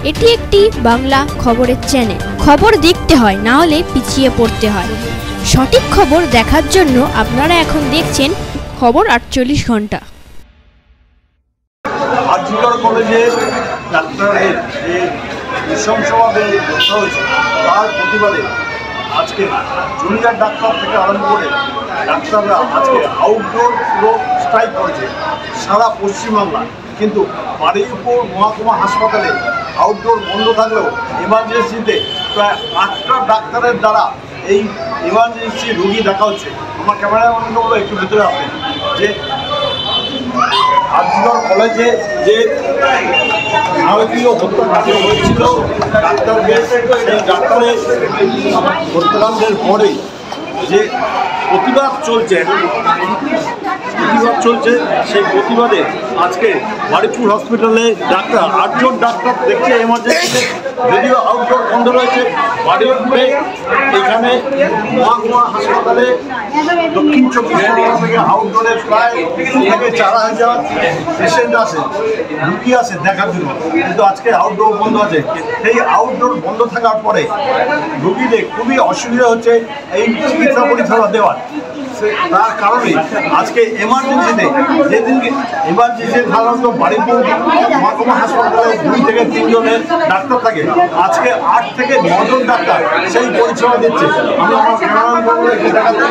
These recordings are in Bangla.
এটি একটি বাংলা খবরের চ্যানেল। খবর দেখতে হয়, না হলে পিছিয়ে পড়তে হয়। সঠিক খবর দেখার জন্য আপনারা এখন দেখছেন খবর 48 ঘন্টা। আরজিকর কলেজে ডাক্তারদের যে নৃশংসভাবে হত্যা হয়েছে তার প্রতিবাদে আজকে জুনিয়র ডাক্তার থেকে আরম্ভ করে ডাক্তাররা আজকে আউটডোর পুরো স্ট্রাইক করেছে সারা পশ্চিমবাংলা। কিন্তু বারুইপুর মহকুমা হাসপাতালে আউটডোর বন্ধ থাকলেও এমার্জেন্সিতে প্রায় 8টা ডাক্তারের দ্বারা এই এমার্জেন্সি রোগী দেখা হচ্ছে। আমার ক্যামেরাম্যানকে বলবো একটু ভেতরে আসবেন যে আরজিকর কলেজে যে নারকীয় হত্যাকাণ্ড হয়েছিল ডাক্তারকে, সেই ডাক্তারের হত্যাকাণ্ডের পরে যে প্রতিবাদ চলছে সেই প্রতিবাদে আজকে বারুইপুর হসপিটালে ডাক্তার 8 জন ডাক্তার দেখছে এমার্জেন্সিতে, যদিও আউটডোর বন্ধ রয়েছে। বারুইপুরে এখানে মহকুমা হাসপাতালে দক্ষিণ 24 পরগনা থেকে আউটডোরে প্রায় 4,000 পেশেন্ট আসে, রুগী আসে দেখার জন্য, কিন্তু আজকে আউটডোর বন্ধ আছে। এই আউটডোর বন্ধ থাকার পরে রুগীদের খুবই অসুবিধা হচ্ছে এই চিকিৎসা পরিষেবা দেওয়ার। তার কারণে আজকে এমার্জেন্সিতে যেদিনকে এমার্জেন্সি সাধারণত বারুইপুর মহকুমা হাসপাতালে 2 থেকে 3 জনের ডাক্তার থাকে, আজকে 8 থেকে 9 জন ডাক্তার সেই পরিষেবা দিচ্ছে। আমি আমার ক্যামেরাম্যান বলবো একটু দেখাতে।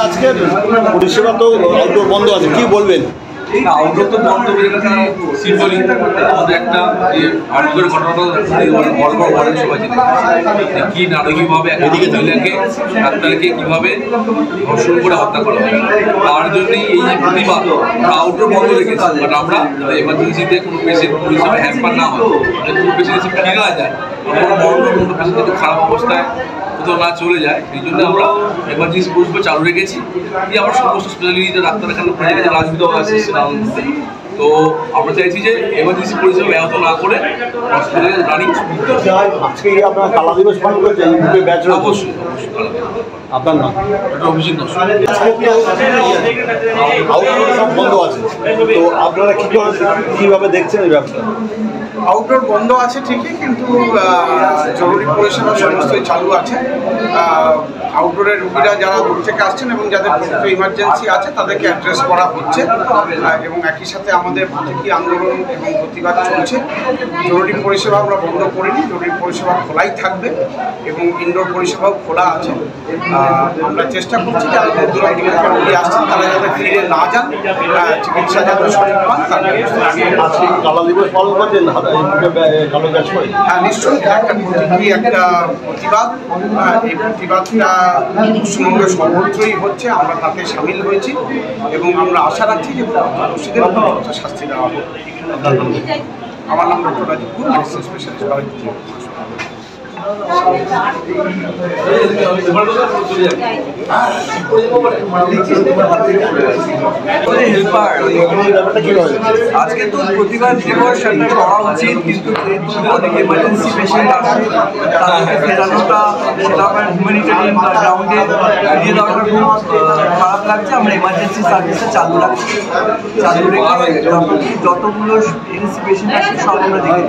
আজকের পরিষেবা তো আউটডোর বন্ধ আছে, কি বলবেন? আউটডোর তো বন্ধ হয়ে গেছে সিম্বলিক। আমাদের একটা আউটডোর ঘটনাটা বড় বড় সবাই কি নাটকীয়ভাবে এদিকে মহিলাকে ডাক্তারকে কীভাবে ধর্ষণ করে হত্যা করা হয়, তার জন্যই এই যে প্রতিবাদ। আউটডোর বন্ধ রেখেছি, বাট আমরা এমার্জেন্সিতে কোনো পেশেন্ট পরিষেবা হ্যাম্পার না হয়, কোনো পেশেন্ট এসে ফিরে না যায়, কোনো বড় কোনো পেশেন্ট একটু খারাপ অবস্থায় কোথাও না চলে যায়, এই জন্য আমরা এমার্জেন্সি পরিষেবা চালু রেখেছি। দিয়ে আমরা সমস্ত স্পেশালিটি ডাক্তার এখানে পড়ে গেছে, রাজবিদ্যা আছে। তো আমরা চাইছি যে এমার্জেন্সি পরিষেবা ব্যাহত না করে হসপিটালে রানিং। আজকে আপনার কালা দিবস পালন করছে, অবশ্যই আপনার নাম? অভিজিৎ নস্কর। আউটডোর সব বন্ধ আছে, তো আপনারা কীভাবে দেখছেন এই ব্যাপারটা? আউটডোর বন্ধ আছে ঠিকই, কিন্তু জরুরি পরিষেবা সমস্তই চালু আছে। আউটডোরের রুগীরা যারা দূর থেকে আসছেন এবং যাদের প্রকৃত ইমার্জেন্সি আছে তাদেরকে অ্যাড্রেস করা হচ্ছে, এবং একই সাথে আমাদের প্রতীকী আন্দোলন এবং প্রতিবাদ চলছে। জরুরি পরিষেবা আমরা বন্ধ করিনি, জরুরি পরিষেবা খোলাই থাকবে এবং ইনডোর পরিষেবাও খোলা আছে। আমরা চেষ্টা করছি যারা দূর থেকে রুগী আসছেন তারা যাতে ফিরে না যান, চিকিৎসা যাতে সঠিক পান তার ব্যবস্থা। আজকে কালা দিবস পালন করছেন কালো ব্যাচ করে? হ্যাঁ, নিশ্চয়ই একটা প্রতীকী একটা প্রতিবাদ। এই প্রতিবাদটা পশ্চিমবঙ্গের সর্বত্রই হচ্ছে, আমরা তাতে সামিল হয়েছি এবং আমরা আশা রাখছি যে দোষীদের উপযুক্ত শাস্তি দেওয়া হবে। আমার নাম doctor Rajeev Kumar, medicine specialist, Baruipur. আজকে তো প্রতিবাদ দিবস করা উচিত, কিন্তু যেহেতু অনেক এমার্জেন্সি পেশেন্ট আছে তাদেরকে ফেরানোটা সেটা আমরা হিউম্যানিটেরিয়ান গ্রাউন্ডে দিয়ে দেওয়াটা খুব খারাপ লাগছে। আমরা এমার্জেন্সি সার্ভিসে চালু রেখে যতগুলো এমার্জেন্সি পেশেন্ট আছে সব আমরা দেখে।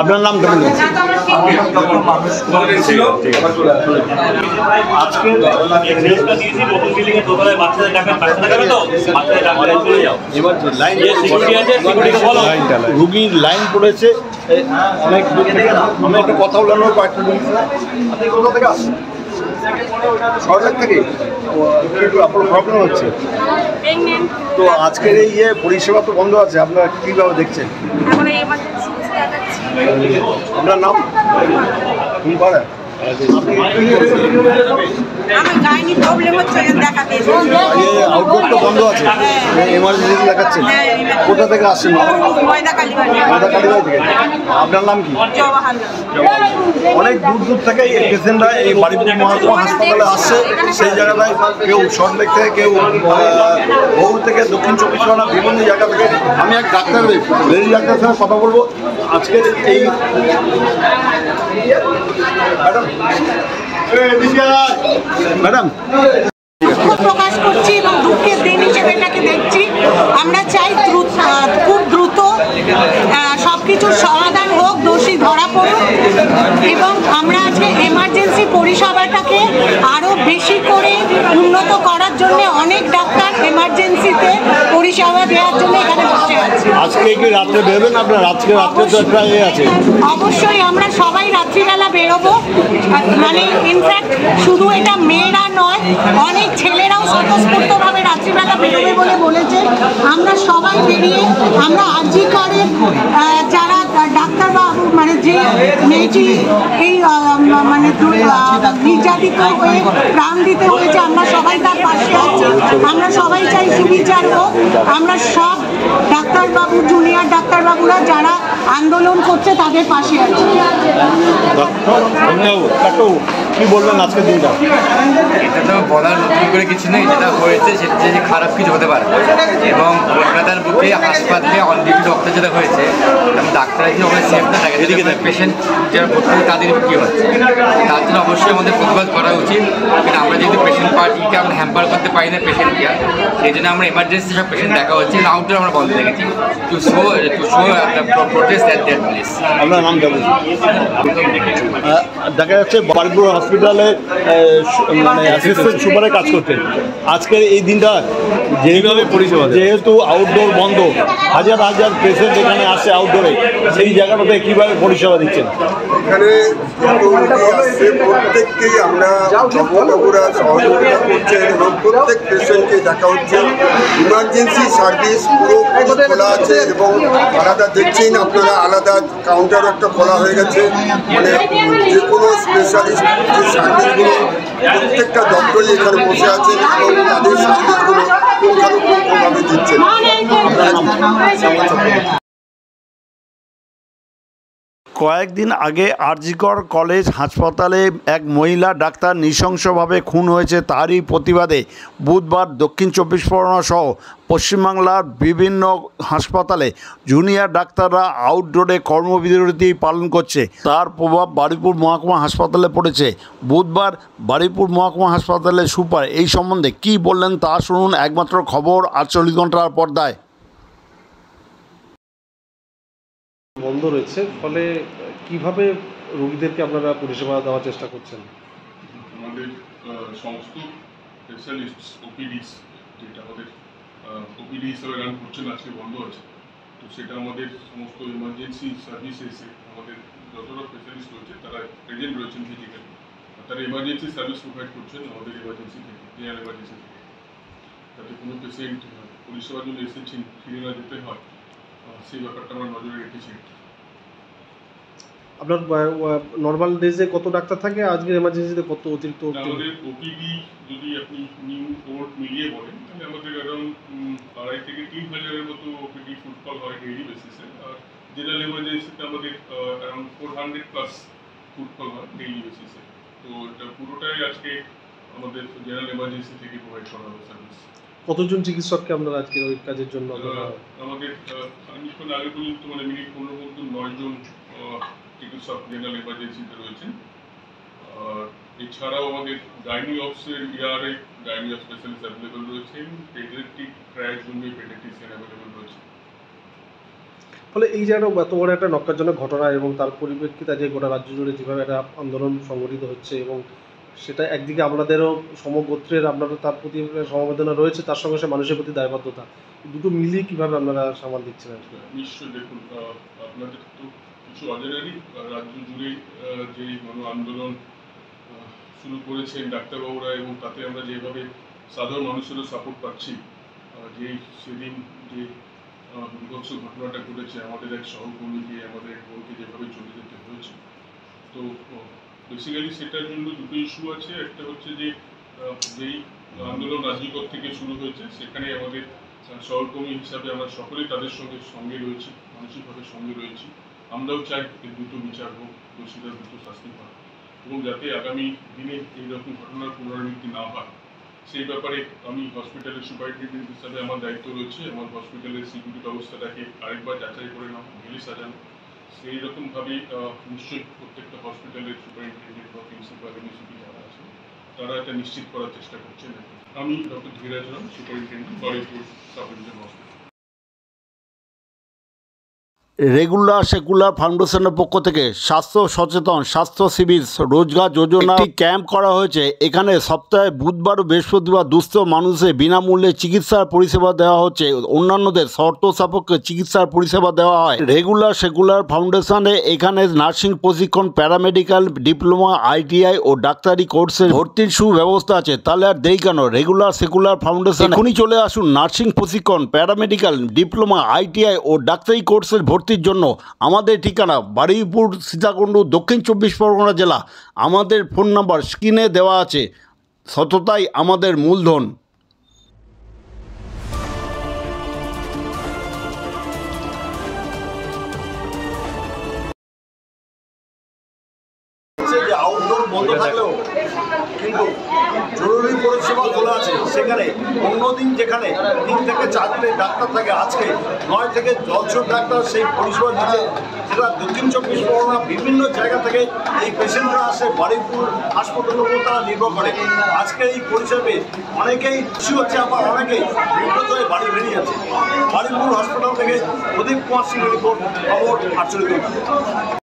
আপনার নাম কেমন? ডক্টর মানুষ আজকে রুগীর লাইন পড়েছে অনেক দূর থেকে। আমি একটু কথা বলানো কয়েকটা রুগী। আপনি কোথা থেকে আসছেন? সরকার থেকে একটু আপনার প্রবলেম হচ্ছে, তো আজকের এই পরিষেবা তো বন্ধ আছে, আপনারা কীভাবে দেখছেন? আপনার নাম? কোন পাড়া? আমার গাইনি প্রবলেম হচ্ছে দেখাতে আউটডোর তো বন্ধ আছে, এমার্জেন্সি দেখাচ্ছেন। কোথা থেকে আসছেন? ময়দা কালীবাড়ি থেকে। আপনার নাম কি? জওয়াহার অনেক দূর দূর থেকে এই পেশেন্টরা এই বাড়িপুর মহকুমা হাসপাতালে আসছে। সেই জায়গাটায় কেউ সল্টলেক থেকে, কেউ বহু থেকে, দক্ষিণ চব্বিশ পরগনা, বিভিন্ন জায়গা থেকে। আমি এক ডাক্তার, লেডি ডাক্তারের সঙ্গে কথা বলবো। আজকের এই ম্যাডাম প্রকাশ করছি এবং দুঃখের দিন হিসেবে এটাকে দেখছি। আমরা চাই খুব দ্রুত সবকিছুর সমাধান হোক, দোষী ধরা পড়ুক এবং আমরা আজকে এমার্জেন্সি পরিষেবাটাকে আরও বেশি করে উন্নত করার জন্য অনেক ডাক্তার এমার্জেন্সিতে পরিষেবা দেওয়ার জন্য এখানে বসে আছে। আজকে কি রাত্রে বেরোবেন আপনার? রাত্রে তো একটা আছে। অবশ্যই আমরা সবাই রাত্রিবেলা বেরোবো। মানে ইনফ্যাক্ট শুধু এটা মেয়েরা নয়, অনেক ছেলেরাও স্বতঃস্ফূর্তভাবে রাত্রিবেলা বেরোবে বলে বলেছে। আমরা সবাই বেরিয়ে আমরা আরজি করের যারা ডাক্তারবাবু, মানে যে মেয়েটি এই মানে নির্যাতিত হয়ে প্রাণ দিতে হয়েছে, আমরা সবাই তার পাশে আছি। আমরা সবাই চাই সুবিচার হোক। আমরা সব ডাক্তারবাবু, জুনিয়র ডাক্তারবাবুরা যারা আন্দোলন করছে তাদের পাশে আছি। কি বলবেন আজকের দিনটা? এটা তো বলার নতুন করে কিছু নেই, যেটা হয়েছে সেটা যে খারাপ কিছু হতে পারে এবং কলকাতার বুকে হাসপাতালে অলরেডি ডক্টর যেটা হয়েছে এবং ডাক্তাররা যদি আমাদের সেফ না থাকে, এদিকে পেশেন্ট যারা ভর্তি হয় তাদের কী হচ্ছে, তার জন্য অবশ্যই আমাদের প্রতিবাদ করা উচিত। কিন্তু আমরা যেহেতু পেশেন্ট পার্টিকে আমরা হ্যাম্পার করতে পারি না পেশেন্ট কেয়ার, সেই জন্য আমরা এমার্জেন্সি সব পেশেন্ট দেখা হচ্ছে, আউটডোর আমরা বন্ধ রেখেছি to show protest at that place. আপনার নাম কেমন? দেখা যাচ্ছে বারিপুর হসপিটালে মানে অ্যাসিস্ট্যান্ট সুপারে কাজ করতেন। আজকের এই দিনটা যেভাবে পরিষেবা, যেহেতু আউটডোর বন্ধ, হাজার হাজার পেশেন্ট এখানে আসে আউটডোরে, সেই জায়গাটাতে কীভাবে পরিষেবা দিচ্ছেন? এখানে যত রোগী আসছে প্রত্যেককেই আমরা ডক্টরবাবুরা সহযোগিতা করছেন এবং প্রত্যেক পেশেন্টকে দেখা হচ্ছে। ইমার্জেন্সি সার্ভিস পুরোপুরি খোলা আছে এবং আলাদা দেখছেন আপনারা, আলাদা কাউন্টার একটা খোলা হয়ে গেছে। মানে যে কোনো স্পেশালিস্ট যে সার্ভিসগুলো প্রত্যেকটা ডক্টরই এখানে বসে আছেন এবং তাদের সার্ভিসগুলো পুঙ্খানুপুঙ্খভাবে দিচ্ছেন। কয়েকদিন আগে আরজিকর কলেজ হাসপাতালে এক মহিলা ডাক্তার নৃশংসভাবে খুন হয়েছে। তারই প্রতিবাদে বুধবার দক্ষিণ চব্বিশ পরগনা সহ পশ্চিমবাংলার বিভিন্ন হাসপাতালে জুনিয়র ডাক্তাররা আউটডোরে কর্মবিরতি পালন করছে। তার প্রভাব বারুইপুর মহকুমা হাসপাতালে পড়েছে। বুধবার বারুইপুর মহকুমা হাসপাতালের সুপার এই সম্বন্ধে কী বললেন তা শুনুন একমাত্র খবর 48 ঘন্টার পর্দায়। বন্ধ রয়েছে, ফলে কিভাবে রোগীদেরকে আপনারা পরিষেবা দেওয়ার চেষ্টা করছেন? আমাদের সমস্ত স্পেশালিস্ট ওপিডিস, যেটা আমাদের ওপিডি হিসাবে রান করছেন, আজকে বন্ধ আছে। তো সেটা আমাদের সমস্ত ইমার্জেন্সি সার্ভিসেসে আমাদের যতটা স্পেশালিস্ট রয়েছে তারা প্রেজেন্ট রয়েছেন ফিজিক্যালি, তারা এমার্জেন্সি সার্ভিস প্রোভাইড করছেন আমাদের এমার্জেন্সি থেকে, জেনারেল এমার্জেন্সি থেকে, যাতে কোনো পেশেন্ট পরিষেবার জন্য এসেছেন ফিরে না যেতে হয়, সেই ব্যাপারটা আমরা নজরে রেখেছি। আপনার নর্মাল ডেজে কত ডাক্তার থাকে, আজকের এমার্জেন্সিতে কত অতিরিক্ত? আমাদের ওপিডি যদি আপনি নিউ কোর্ট মিলিয়ে বলেন তাহলে আমাদের অ্যারাউন্ড 2,500 থেকে 3,000-এর মতো ওপিডি ফুটফল হয় ডেইলি বেসিসে। আর জেনারেল এমার্জেন্সিতে আমাদের অ্যারাউন্ড 400+ ফুটফল হয় ডেইলি বেসিসে। তো এটা পুরোটাই আজকে আমাদের জেনারেল এমার্জেন্সি থেকে প্রোভাইড করা হবে সার্ভিস। কতজন চিকিৎসককে আপনারা আজকের ওই কাজের জন্য? আমাদের খানিকক্ষণ আগে পর্যন্ত মানে মিনিট 15 মধ্যে 9 জন চিকিৎসক জেনারেল এমার্জেন্সিতে রয়েছেন। এছাড়াও আমাদের গাইনি অফসের ইয়ারে গাইনি অফ স্পেশালিস্ট অ্যাভেলেবল রয়েছেন, পেডিয়াট্রিক ট্রায়াল জন্য পেডিয়াট্রিশিয়ান অ্যাভেলেবল রয়েছে। ফলে এই যে এত বড় একটা নক্কারজনক ঘটনা এবং তার পরিপ্রেক্ষিতে যে গোটা রাজ্য জুড়ে যেভাবে একটা আন্দোলন সংগঠিত হচ্ছে এবং সেটা একদিকে আপনাদেরও সমগোত্রের আপনাদের তার প্রতি সমবেদনা রয়েছে, তার সঙ্গে সঙ্গে মানুষের প্রতি দায়বদ্ধতা, দুটো মিলিয়ে কীভাবে আপনারা সামাল দিচ্ছেন? নিশ্চয়ই দেখুন, আপনাদের তো কিছু অজানারই রাজ্য জুড়ে যে গণ আন্দোলন শুরু করেছেন ডাক্তারবাবুরা এবং তাতে আমরা যেভাবে সাধারণ মানুষেরও সাপোর্ট পাচ্ছি। সেদিন যে বিভৎস ঘটনাটা ঘটেছে, আমাদের এক সহকর্মীকে, আমাদের এক বোনকে যেভাবে চলে যেতে হয়েছে, তো বেসিক্যালি সেটার জন্য দুটো ইস্যু আছে। একটা হচ্ছে যে যেই আন্দোলন রাজ্যকর থেকে শুরু হয়েছে সেখানে আমাদের সহকর্মী হিসাবে আমরা সকলেই তাদের সঙ্গে রয়েছি, মানসিকভাবে সঙ্গে রয়েছি। আমরাও চাই এর দ্রুত বিচার হোক, দোষীরা দ্রুত শাস্তি পাক এবং যাতে আগামী দিনে এইরকম ঘটনার পুনরাবৃত্তি না হয় সেই ব্যাপারে আমি হসপিটালের সুপারিনটেন্ডেন্ট হিসাবে আমার দায়িত্ব রয়েছে। আমার হসপিটালের সিকিউরিটি ব্যবস্থাটাকে আরেকবার যাচাই করে নেওয়া, ভেলি সাজানো, সেই রকমভাবে নিশ্চয়ই প্রত্যেকটা হসপিটালের সুপারিনটেন্ডেন্ট বা প্রিন্সিপাল এমএসিপি যারা আছে তারা এটা নিশ্চিত করার চেষ্টা করছেন। আমি doctor Dhiraj Ram, superintendent, Baruipur sub division hospital. Regular secular ফাউন্ডেশনের পক্ষ থেকে স্বাস্থ্য সচেতন স্বাস্থ্য শিবির রোজগার যোজনা ক্যাম্প করা হয়েছে। এখানে সপ্তাহে বুধবার ও বৃহস্পতিবার দুস্থ মানুষের বিনামূল্যে চিকিৎসার পরিষেবা দেওয়া হচ্ছে। অন্যান্যদের শর্ত সাপেক্ষে চিকিৎসার পরিষেবা দেওয়া হয়। রেগুলার সেকুলার ফাউন্ডেশনে এখানে নার্সিং প্রশিক্ষণ, প্যারামেডিক্যাল ডিপ্লোমা, আইটিআই ও ডাক্তারি কোর্সের ভর্তির সুব্যবস্থা আছে। তাহলে আর দেরি কেন? রেগুলার সেকুলার ফাউন্ডেশন এখনই চলে আসুন। নার্সিং প্রশিক্ষণ, প্যারামেডিক্যাল ডিপ্লোমা, আইটিআই ও ডাক্তারি কোর্সের ভর্তির জন্য। আমাদের ঠিকানা বারুইপুর, সীতাকুণ্ড, দক্ষিণ 24 পরগনা জেলা। আমাদের ফোন নাম্বার স্ক্রিনে দেওয়া আছে। সততাই আমাদের মূলধন। আউটডোর বন্ধ থাকলেও কিন্তু জরুরি পরিষেবা খোলা আছে। সেখানে অন্যদিন যেখানে 3 থেকে 4টে ডাক্তার থাকে, আজকে 9 থেকে 10জন ডাক্তার সেই পরিষেবা দিচ্ছে। সেটা দক্ষিণ 24 পরগনা বিভিন্ন জায়গা থেকে এই পেশেন্টরা আসে, বারুইপুর হাসপাতালের উপর তারা নির্ভর করে। আজকে এই পরিষেবায় অনেকেই খুশি হচ্ছে, আবার অনেকেই বিব্রত হয়ে বাড়ি বেরিয়ে যাচ্ছে। বারুইপুর হাসপাতাল থেকে প্রদীপ কুমার সিংহ রিপোর্ট, খবর 48 ঘন্টা।